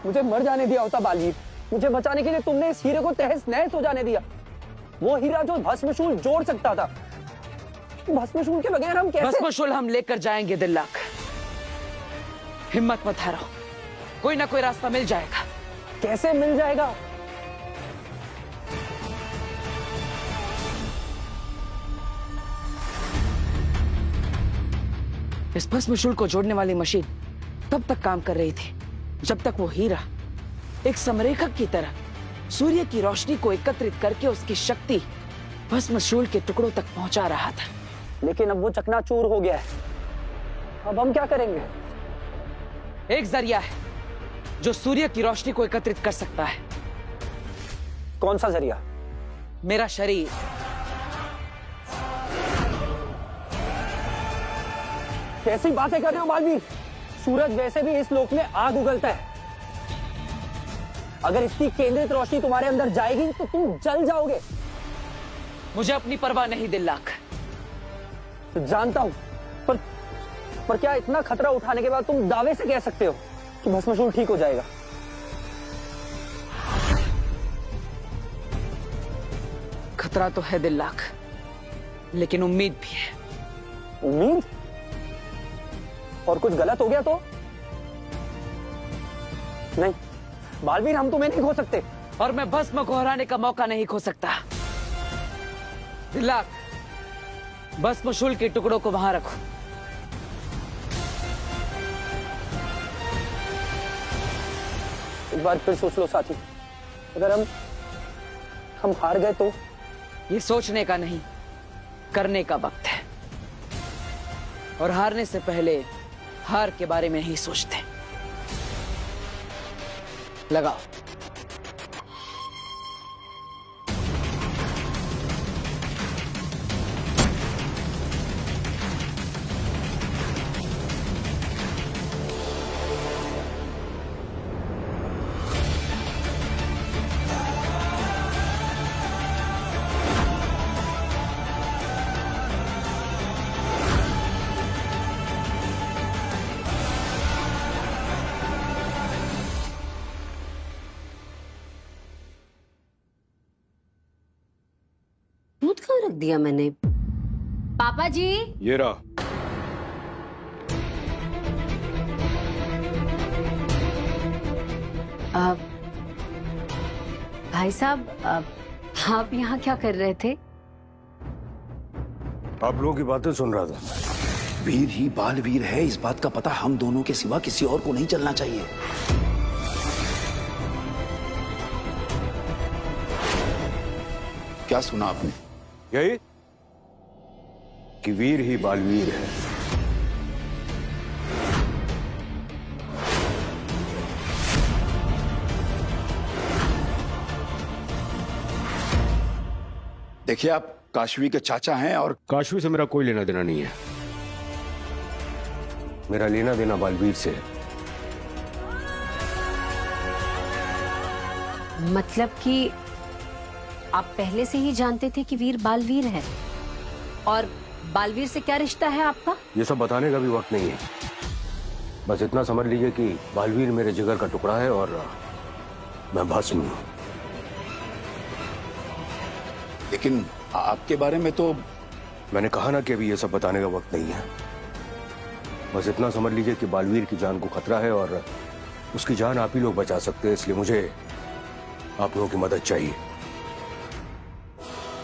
मुझे मर जाने दिया होता बालवीर। मुझे बचाने के लिए तुमने इस हीरे को तहस नहस हो जाने दिया। वो हीरा जो भस्मशूल जोड़ सकता था। भस्मशूल के बगैर हम कैसे? भस्मशूल हम लेकर जाएंगे दिल्लाक। हिम्मत मत हारो, कोई ना कोई रास्ता मिल जाएगा। कैसे मिल जाएगा? इस भस्मशूल को जोड़ने वाली मशीन तब तक काम कर रही थी जब तक वो हीरा एक समरेखक की तरह सूर्य की रोशनी को एकत्रित करके उसकी शक्ति भस्मशूल के टुकड़ों तक पहुंचा रहा था। लेकिन अब वो चकनाचूर हो गया है। अब हम क्या करेंगे? एक जरिया है जो सूर्य की रोशनी को एकत्रित कर सकता है। कौन सा जरिया? मेरा शरीर। कैसी बातें कर रहे हो बालवीर? सूरज वैसे भी इस लोक में आग उगलता है। अगर इतनी केंद्रित रोशनी तुम्हारे अंदर जाएगी तो तुम जल जाओगे। मुझे अपनी परवाह नहीं दिल्लाक। जानता हूं, पर क्या इतना खतरा उठाने के बाद तुम दावे से कह सकते हो कि भस्मशूल ठीक हो जाएगा? खतरा तो है दिल्लाक, लेकिन उम्मीद भी है। उम्मीद? और कुछ गलत हो गया तो? नहीं बालवीर, हम तुम्हें नहीं खो सकते। और मैं भस्म को हराने का मौका नहीं खो सकता। दिल्लाक, भस्मशूल के टुकड़ों को वहां रखो। एक बार फिर सोच लो साथी, अगर हम हार गए तो? ये सोचने का नहीं, करने का वक्त है। और हारने से पहले हार के बारे में नहीं सोचते। लगाओ। दूध कहाँ रख दिया मैंने? पापा जी, ये रहा। भाई साहब, आप यहाँ क्या कर रहे थे? आप लोगों की बातें सुन रहा था। वीर ही बालवीर है, इस बात का पता हम दोनों के सिवा किसी और को नहीं चलना चाहिए। क्या सुना आपने? यही कि वीर ही बालवीर है। देखिए, आप काशवी के चाचा हैं और काशवी से मेरा कोई लेना देना नहीं है। मेरा लेना देना बालवीर से है। मतलब कि आप पहले से ही जानते थे कि वीर बालवीर है? और बालवीर से क्या रिश्ता है आपका? ये सब बताने का भी वक्त नहीं है। बस इतना समझ लीजिए कि बालवीर मेरे जिगर का टुकड़ा है और मैं भस्म हूं। लेकिन आपके बारे में तो मैंने कहा ना कि अभी ये सब बताने का वक्त नहीं है। बस इतना समझ लीजिए कि बालवीर की जान को खतरा है और उसकी जान आप ही लोग बचा सकते हैं, इसलिए मुझे आप लोगों की मदद चाहिए।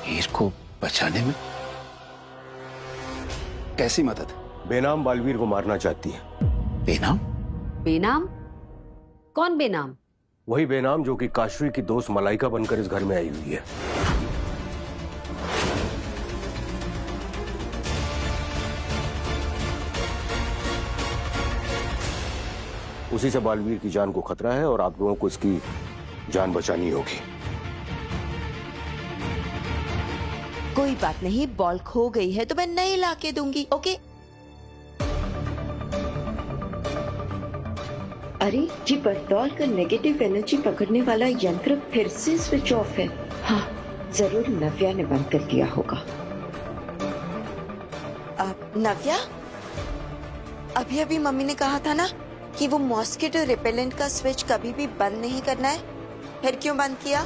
वीर को बचाने में? कैसी मदद? बेनाम बालवीर को मारना चाहती है। बेनाम? बेनाम? कौन बेनाम? वही बेनाम जो कि काशवी की दोस्त मलाइका बनकर इस घर में आई हुई है। उसी से बालवीर की जान को खतरा है और आप लोगों को इसकी जान बचानी होगी। कोई बात नहीं, बॉल खो गई है तो मैं नई ला के दूंगी। ओके? अरे, ये बरदौल का नेगेटिव एनर्जी पकड़ने वाला यंत्र फिर से स्विच ऑफ है। हाँ, जरूर नव्या ने बंद कर दिया होगा। नव्या, अभी अभी मम्मी ने कहा था ना कि वो मॉस्किटो रिपेलेंट का स्विच कभी भी बंद नहीं करना है। फिर क्यों बंद किया?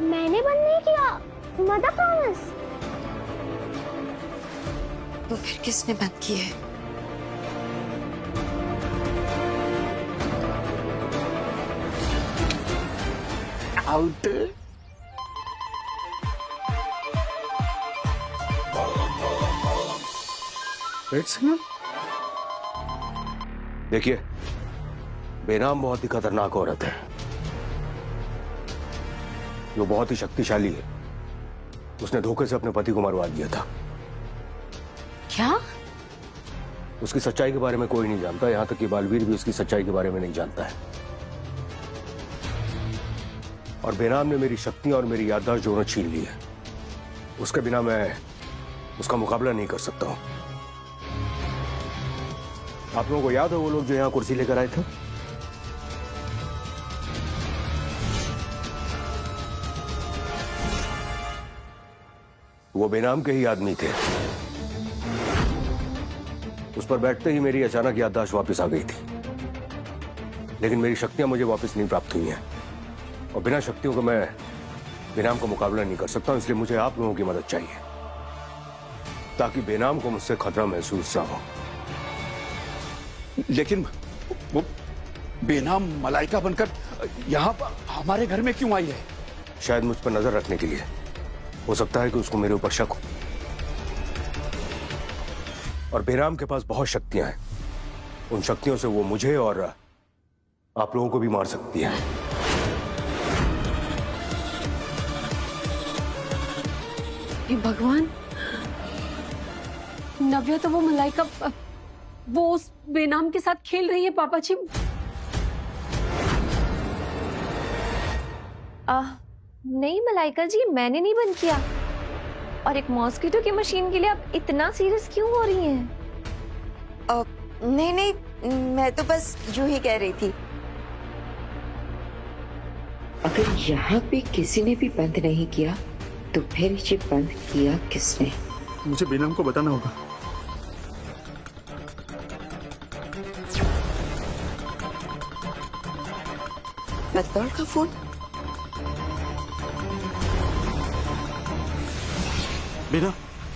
मैंने बंद नहीं किया, मदर प्रॉमिस। तो फिर किसने बंद किया है? आउट। देखिए, बेनाम बहुत ही खतरनाक औरत है, जो बहुत ही शक्तिशाली है। उसने धोखे से अपने पति को मरवा दिया था। क्या? उसकी सच्चाई के बारे में कोई नहीं जानता, यहां तक कि बालवीर भी उसकी सच्चाई के बारे में नहीं जानता है। और बेनाम ने मेरी शक्तियां और मेरी याददाश्त दोनों छीन ली है। उसके बिना मैं उसका मुकाबला नहीं कर सकता हूं। आप लोगों को याद है वो लोग जो यहां कुर्सी लेकर आए थे? वो बेनाम के ही आदमी थे। उस पर बैठते ही मेरी अचानक याददाश्त वापस आ गई थी, लेकिन मेरी शक्तियां मुझे वापस नहीं प्राप्त हुई हैं, और बिना शक्तियों को मैं बेनाम का मुकाबला नहीं कर सकता हूं। इसलिए मुझे आप लोगों की मदद चाहिए, ताकि बेनाम को मुझसे खतरा महसूस ना हो। लेकिन वो बेनाम मलाइका बनकर यहाँ पर हमारे घर में क्यों आई है? शायद मुझ पर नजर रखने के लिए। हो सकता है कि उसको मेरे ऊपर शक हो। और बेनाम के पास बहुत शक्तियां हैं। उन शक्तियों से वो मुझे और आप लोगों को भी मार सकती है। हे भगवान, नव्या तो वो मलाइका, वो उस बेनाम के साथ खेल रही है पापा जी। नहीं मलाइका जी, मैंने नहीं बंद किया। और एक मॉस्किटो की मशीन के लिए आप इतना सीरियस क्यों हो रही हैं? नहीं नहीं, मैं तो बस यूं ही कह रही थी। अगर यहाँ पे किसी ने भी बंद नहीं किया तो फिर ये बंद किया किसने? मुझे बेनाम को बताना होगा। बतौर का फोन। बेना,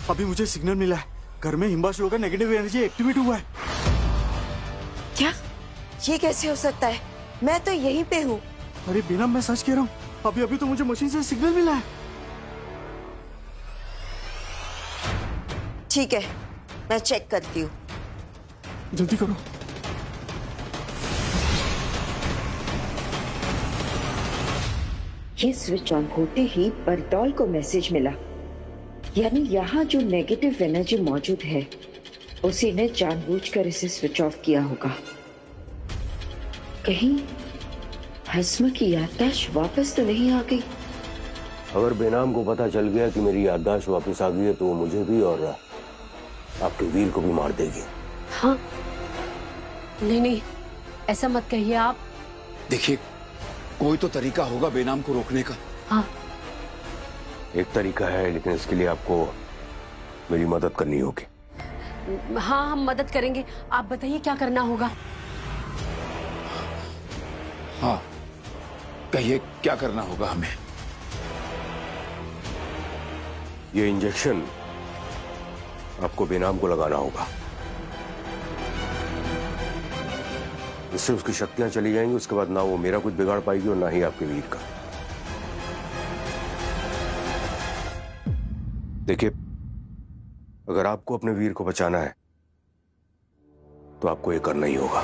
अभी मुझे सिग्नल मिला है, घर में हिम्बाशु का नेगेटिव एनर्जी एक्टिवेट हुआ है। क्या? ये कैसे हो सकता है? मैं तो यहीं पे हूँ। अरे बेना, मैं सच कह रहा हूँ, अभी अभी तो मुझे मशीन से सिग्नल मिला है। ठीक है, मैं चेक करती हूँ। जल्दी करो। ये स्विच ऑन होते ही बरदौल को मैसेज मिला, यानी यहाँ जो नेगेटिव एनर्जी मौजूद है उसी ने जानबूझकर इसे स्विच ऑफ किया होगा। कहीं हस्मा की याददाश्त वापस तो नहीं आ गई? अगर बेनाम को पता चल गया कि मेरी याददाश्त वापस आ गई है, तो वो मुझे भी और आपके वीर को भी मार देगी। हाँ, नहीं नहीं, ऐसा मत कहिए आप। देखिए, कोई तो तरीका होगा बेनाम को रोकने का। हाँ, एक तरीका है, लेकिन इसके लिए आपको मेरी मदद करनी होगी। हाँ, हम मदद करेंगे। आप बताइए क्या करना होगा। हाँ, कहिए क्या करना होगा हमें? ये इंजेक्शन आपको बेनाम को लगाना होगा। इससे उसकी शक्तियां चली जाएंगी। उसके बाद ना वो मेरा कुछ बिगाड़ पाएगी और ना ही आपके वीर का। देखिए, अगर आपको अपने वीर को बचाना है तो आपको ये करना ही होगा।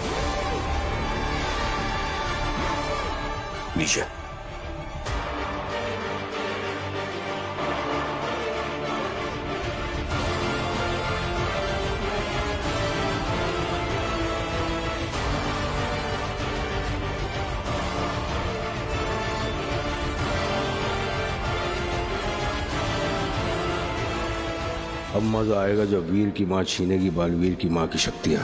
नीचे। अब मजा आएगा जब वीर की मां छीनेगी बालवीर की मां की शक्तियां।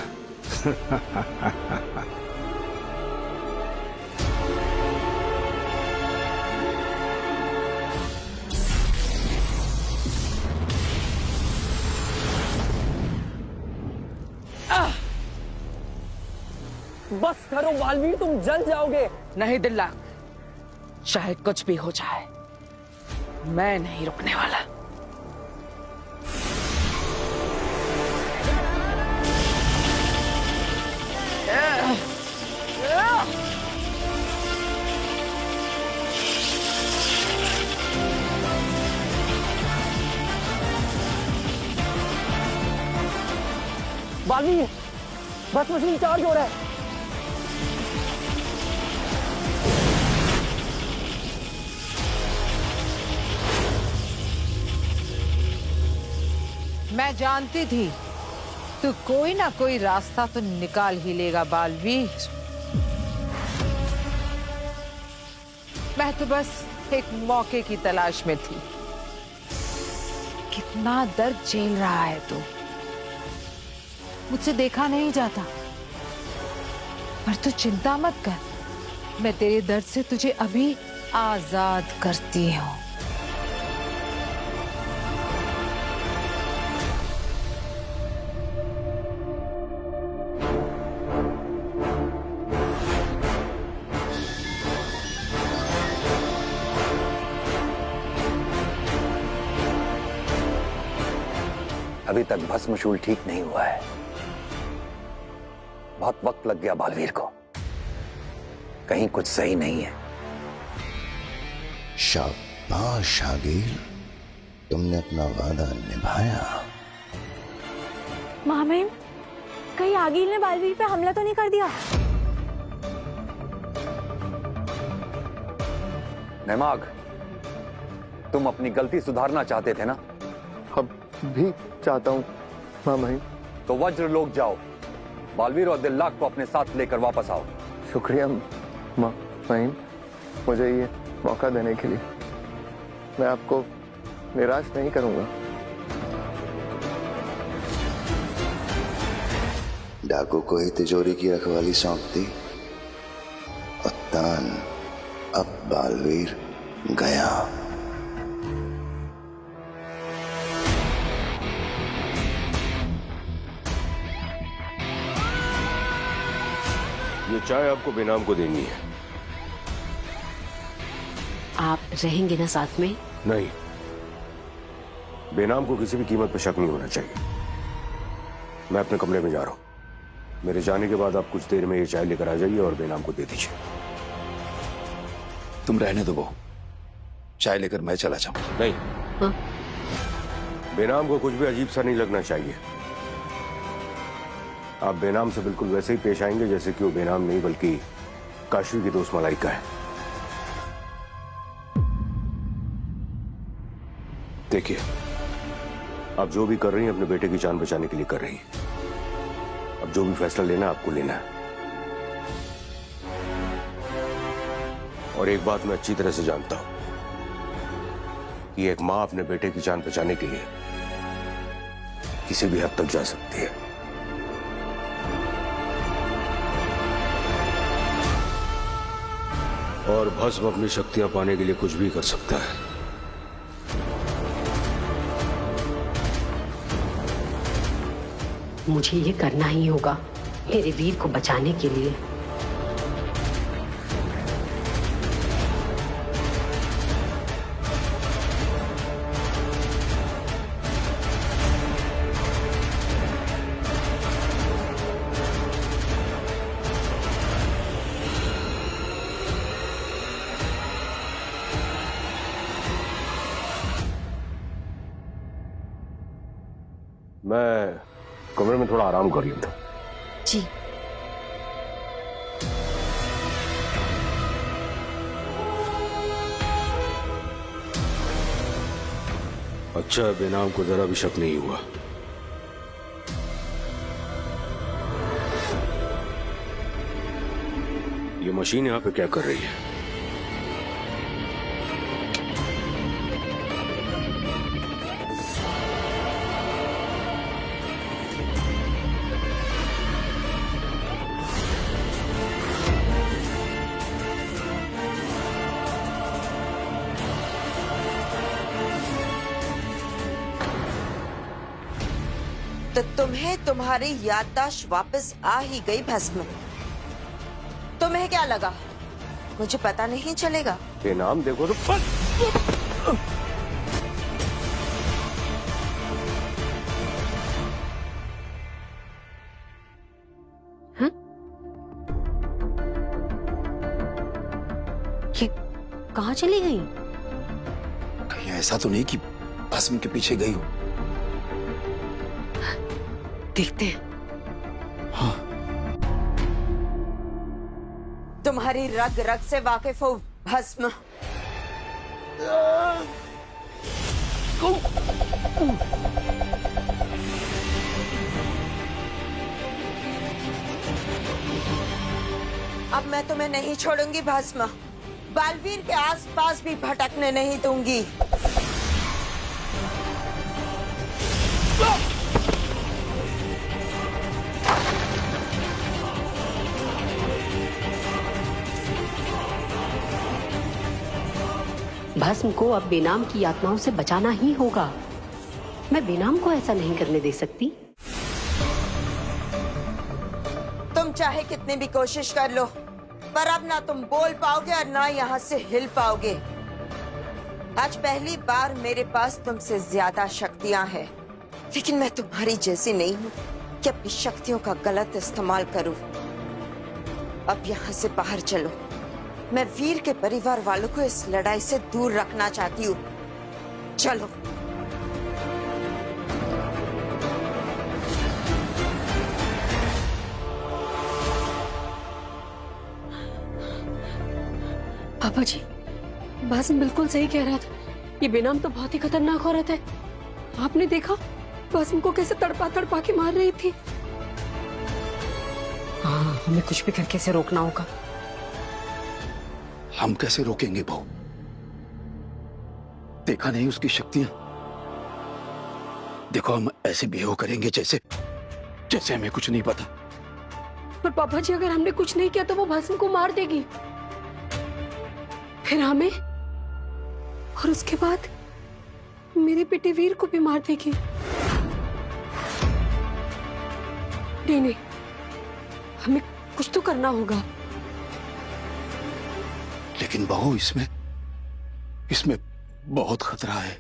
बस करो बालवीर, तुम जल जाओगे। नहीं दिल्ला, चाहे कुछ भी हो जाए, मैं नहीं रुकने वाला। बालवीर, बस मशीन चार्ज हो रहा है। मैं जानती थी तू कोई ना कोई रास्ता तो निकाल ही लेगा बालवीर। मैं तो बस एक मौके की तलाश में थी। कितना दर्द झेल रहा है तू, मुझसे देखा नहीं जाता। पर तू चिंता मत कर, मैं तेरे दर्द से तुझे अभी आजाद करती हूँ। अभी तक भस्मशूल ठीक नहीं हुआ है। बहुत वक्त लग गया बालवीर को, कहीं कुछ सही नहीं है। शाबाश आगिल, तुमने अपना वादा निभाया। मामिन, कहीं आगिल ने बालवीर पे हमला तो नहीं कर दिया? नैमाग, तुम अपनी गलती सुधारना चाहते थे ना? अब भी चाहता हूँ मामाइन। तो वज्र लोग जाओ, बालवीर और दिल्लाक को अपने साथ लेकर वापस आओ। शुक्रिया मामाइन, मुझे ये मौका देने के लिए। मैं आपको निराश नहीं करूंगा। डाकू को ही तिजोरी की रखवाली सौंप दी और तान अब बालवीर गया। ये चाय आपको बेनाम को देनी है। आप रहेंगे ना साथ में? नहीं, बेनाम को किसी भी कीमत पर शक नहीं होना चाहिए। मैं अपने कमरे में जा रहा हूं। मेरे जाने के बाद आप कुछ देर में ये चाय लेकर आ जाइए और बेनाम को दे दीजिए। तुम रहने दो, वो चाय लेकर मैं चला जाऊं। नहीं, हाँ? बेनाम को कुछ भी अजीब सा नहीं लगना चाहिए। आप बेनाम से बिल्कुल वैसे ही पेश आएंगे जैसे कि वो बेनाम नहीं बल्कि काशवी की दोस्त मलाइका है। देखिए, आप जो भी कर रही हैं अपने बेटे की जान बचाने के लिए कर रही हैं। अब जो भी फैसला लेना है आपको लेना है। और एक बात मैं अच्छी तरह से जानता हूं कि एक मां अपने बेटे की जान बचाने के लिए किसी भी हद तक जा सकती है। और भस्म अपनी शक्तियां पाने के लिए कुछ भी कर सकता है। मुझे ये करना ही होगा मेरे वीर को बचाने के लिए। मैं कमरे में थोड़ा आराम कर लेता हूं। जी। अच्छा, बेनाम को जरा भी शक नहीं हुआ। ये मशीन यहां पे क्या कर रही है? तो तुम्हें तुम्हारी याददाश्त वापस आ ही गई भस्म। तुम्हें क्या लगा मुझे पता नहीं चलेगा? बेनाम देखो तो ये कहाँ चली गई? कहीं ऐसा तो नहीं कि भस्म के पीछे गई हो? देखते हैं। तुम्हारी रग रग से वाकिफ हो भस्म। अब मैं तुम्हें नहीं छोड़ूंगी भस्म, बालवीर के आसपास भी भटकने नहीं दूंगी। भस्म को अब बेनाम की यातनाओं से बचाना ही होगा। मैं बेनाम को ऐसा नहीं करने दे सकती। तुम चाहे कितनी भी कोशिश कर लो, पर अब ना तुम बोल पाओगे और ना यहाँ से हिल पाओगे। आज पहली बार मेरे पास तुमसे ज्यादा शक्तियां हैं, लेकिन मैं तुम्हारी जैसी नहीं हूँ कि अपनी शक्तियों का गलत इस्तेमाल करूं। अब यहाँ से बाहर चलो। मैं वीर के परिवार वालों को इस लड़ाई से दूर रखना चाहती हूँ। चलो। पापा जी, भस्म बिल्कुल सही कह रहा था। ये बेनाम तो बहुत ही खतरनाक औरत है। आपने देखा भस्म को कैसे तड़पा तड़पा के मार रही थी। हाँ, हमें कुछ भी करके इसे रोकना होगा। हम कैसे रोकेंगे बहू? देखा नहीं उसकी शक्तियां? देखो, हम ऐसे बिहेव करेंगे जैसे जैसे हमें कुछ नहीं पता। पर पापा जी, अगर हमने कुछ नहीं किया तो वो भस्म को मार देगी, फिर हमें, और उसके बाद मेरे बेटे वीर को भी मार देगी। नहीं नहीं, हमें कुछ तो करना होगा। लेकिन बहू, इसमें बहुत खतरा है।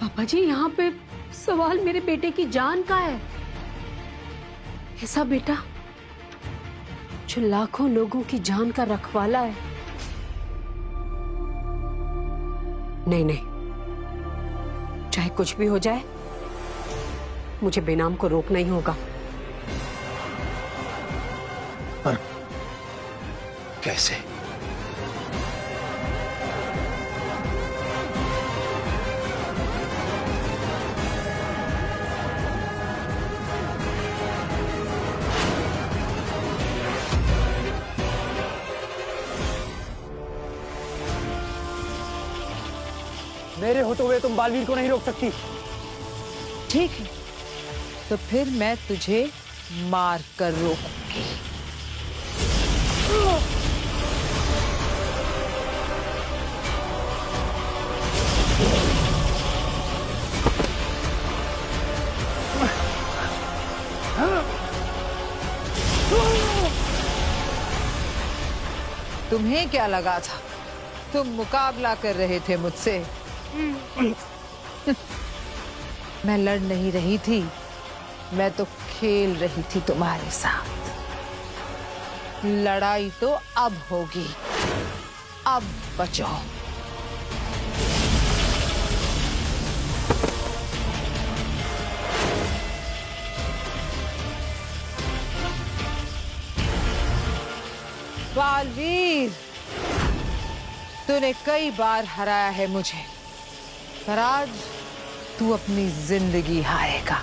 पापा जी, यहाँ पे सवाल मेरे बेटे की जान का है। ऐसा बेटा जो लाखों लोगों की जान का रखवाला है। नहीं नहीं, चाहे कुछ भी हो जाए, मुझे बेनाम को रोकना ही होगा। पर कैसे? मेरे होते हुए तुम बालवीर को नहीं रोक सकती। ठीक है, तो फिर मैं तुझे मार कर रोकूंगी। तुम्हें क्या लगा था तुम मुकाबला कर रहे थे मुझसे? मैं लड़ नहीं रही थी, मैं तो खेल रही थी तुम्हारे साथ। लड़ाई तो अब होगी, अब बचो। बालवीर, तूने कई बार हराया है मुझे, पर आज तू अपनी जिंदगी हारेगा।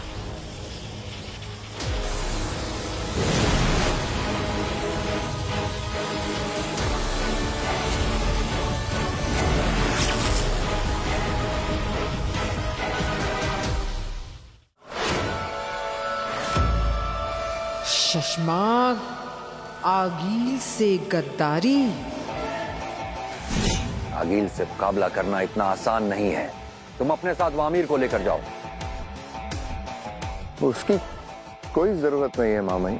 शशमाक, आगील से गद्दारी। आगील से मुकाबला करना इतना आसान नहीं है। तुम अपने साथ वामीर को लेकर जाओ। उसकी कोई जरूरत नहीं है मामा जी।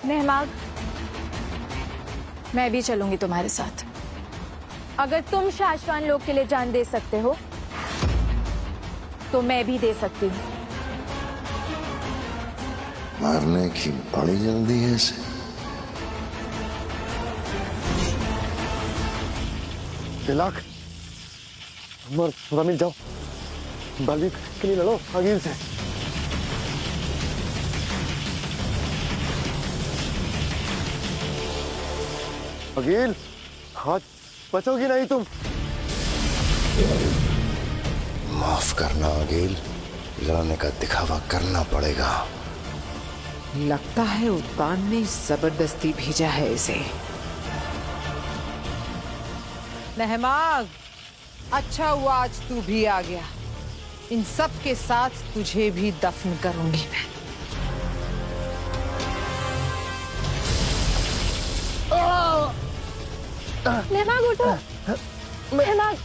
नेहमाग, मैं भी चलूंगी तुम्हारे साथ। अगर तुम शाश्वान लोग के लिए जान दे सकते हो तो मैं भी दे सकती हूँ। मारने की बड़ी जल्दी है इसे। तिलक, वामिल जाओ, बालवीर के लिए लड़ो अगील से। अगील, हाथ बचोगी नहीं तुम। माफ करना अगील, लड़ने का दिखावा करना पड़ेगा। लगता है उत्तान ने जबरदस्ती भेजा है इसे। नेहमाग, अच्छा हुआ आज तू भी आ गया। इन सब के साथ तुझे भी दफन करूंगी मैं। नेहमाग उठो। नेहमाग,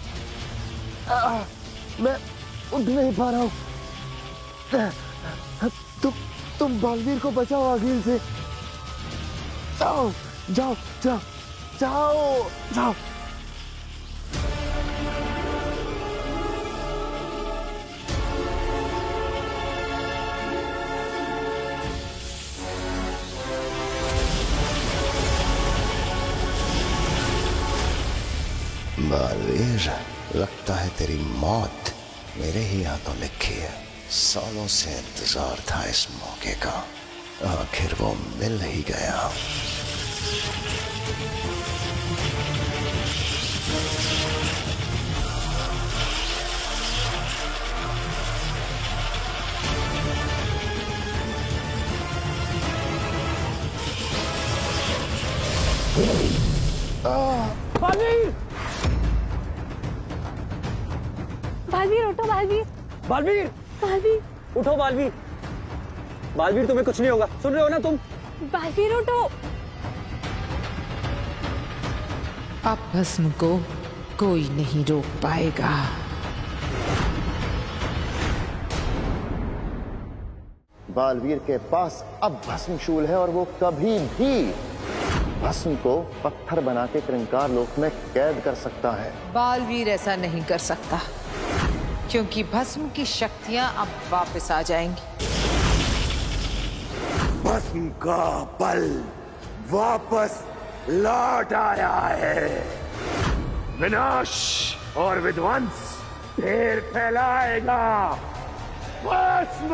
मैं उठ नहीं पा रहा हूँ। तुम बालवीर को बचाओ अगील से। जाओ जाओ जाओ जाओ जाओ। बालवीर, लगता है तेरी मौत मेरे ही हाथों लिखी है। सालों से इंतजार था इस मौके का, आखिर वो मिल ही गया। बालवीर! बालवीर उठो। बालवीर, बालवीर! बालवीर, उठो बालवीर! बालवीर, तुम्हें कुछ नहीं होगा, सुन रहे हो ना तुम? बालवीर उठो। अब भस्म को कोई नहीं रोक पाएगा। बालवीर के पास अब भस्मशूल है और वो कभी भी भस्म को पत्थर बना के क्रंकार लोक में कैद कर सकता है। बालवीर ऐसा नहीं कर सकता क्योंकि भस्म की शक्तियां अब वापस आ जाएंगी। भस्म का बल वापस लौट आया है। विनाश और विध्वंस फिर फैलाएगा। भस्म!